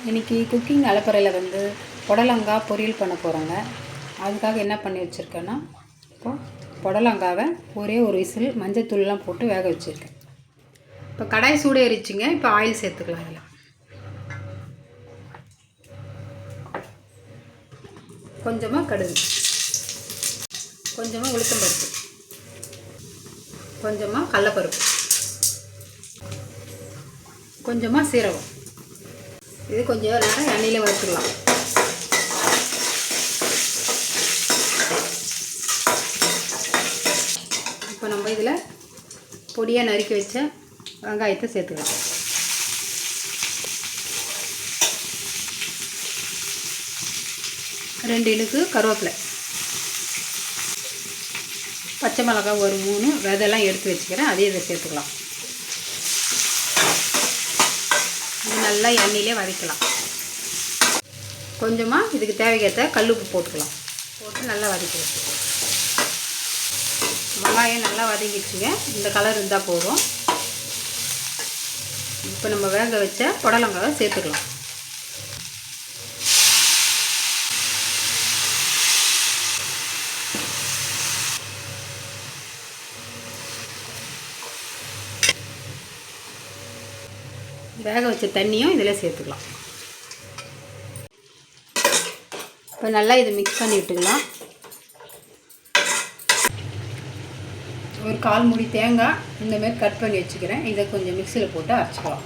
இன்றைக்கி குக்கிங் அலப்பறையில் வந்து புடலங்காய் பொரியல் பண்ண போகிறோங்க. அதுக்காக என்ன பண்ணி வச்சுருக்கேன்னா, இப்போது புடலங்காவை ஒரே ஒரு விசில் மஞ்சத்தூள்லாம் போட்டு வேக வச்சுருக்கேன். இப்போ கடாய் சூடு ஏறிச்சுங்க. இப்போ ஆயில் சேர்த்துக்கலாம். அதில் கொஞ்சமாக கடுகு, கொஞ்சமாக உளுத்தம்பருப்பு, கொஞ்சமாக கடலப்பருப்பு, கொஞ்சமாக சீரகம். இது கொஞ்சம் நேரம் எண்ணெயில் வறுத்துக்கலாம். இப்போ நம்ம இதில் பொடியாக நறுக்கி வச்ச வெங்காயத்தை சேர்த்துக்கலாம். ரெண்டு இழுக்கு கருவேப்பிலை, பச்சை மிளகாய் ஒரு 3 விதெல்லாம் எடுத்து வச்சுக்கிறேன். அதையும் இதை சேர்த்துக்கலாம். இது நல்லா எண்ணெயிலே வதக்கலாம். கொஞ்சமாக இதுக்கு தேவைக்கேற்ற கல்லுப்பு போட்டுக்கலாம். போட்டு நல்லா வதக்கலாம். வெங்காயம் நல்லா வதங்கிடுச்சுங்க. இந்த கலர் இருந்தால் போதும். இப்போ நம்ம வேக வச்ச புடலங்காவை சேர்த்துக்கலாம். வேக வச்ச தண்ணியும் இதில் சேர்த்துக்கலாம். இப்போ நல்லா இதை மிக்ஸ் பண்ணி விட்டுக்கலாம். ஒரு 1/4 மூடி தேங்காய் இந்தமாரி கட் பண்ணி வச்சுக்கிறேன். இதை கொஞ்சம் மிக்சியில் போட்டு அரைச்சிக்கலாம்.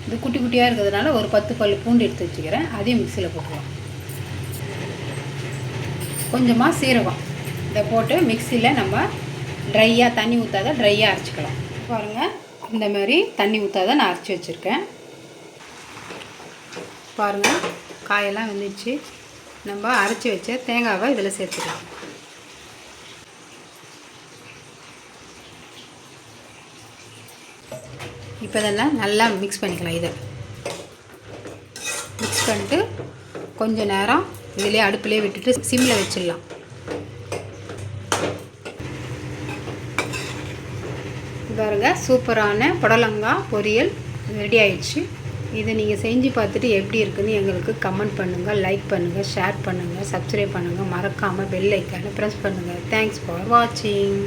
இது குட்டி குட்டியாக இருக்கிறதுனால ஒரு 10 பல் பூண்டு எடுத்து வச்சுக்கிறேன். அதையும் மிக்சியில் போட்டுக்கலாம். கொஞ்சமாக சீரகம் இதை போட்டு மிக்சியில் நம்ம ட்ரையாக, தண்ணி ஊற்றாத ட்ரையாக அரைச்சிக்கலாம். பாருங்கள், இந்த மாதிரி தண்ணி ஊற்றாத நான் அரைச்சி வச்சுருக்கேன். பாருங்கள், காயெல்லாம் வந்துச்சு. நம்ம அரைச்சி வச்ச தேங்காவை இதில் சேர்த்துக்கலாம். இப்போ இதெல்லாம் நல்லா மிக்ஸ் பண்ணிக்கலாம். இதை மிக்ஸ் பண்ணிட்டு கொஞ்சம் நேரம் இதிலே அடுப்பிலே விட்டுட்டு சிம்மில் வச்சிடலாம். பாருங்க, சூப்பரான புடலங்காய் பொரியல் ரெடி ஆயிடுச்சு. இதை நீங்கள் செஞ்சு பார்த்துட்டு எப்படி இருக்குன்னு எங்களுக்கு கமெண்ட் பண்ணுங்கள், லைக் பண்ணுங்கள், ஷேர் பண்ணுங்கள், சப்ஸ்கிரைப் பண்ணுங்கள். மறக்காமல் பெல் ஐக்கானை ப்ரெஸ் பண்ணுங்கள். தேங்க்ஸ் ஃபார் வாட்சிங்.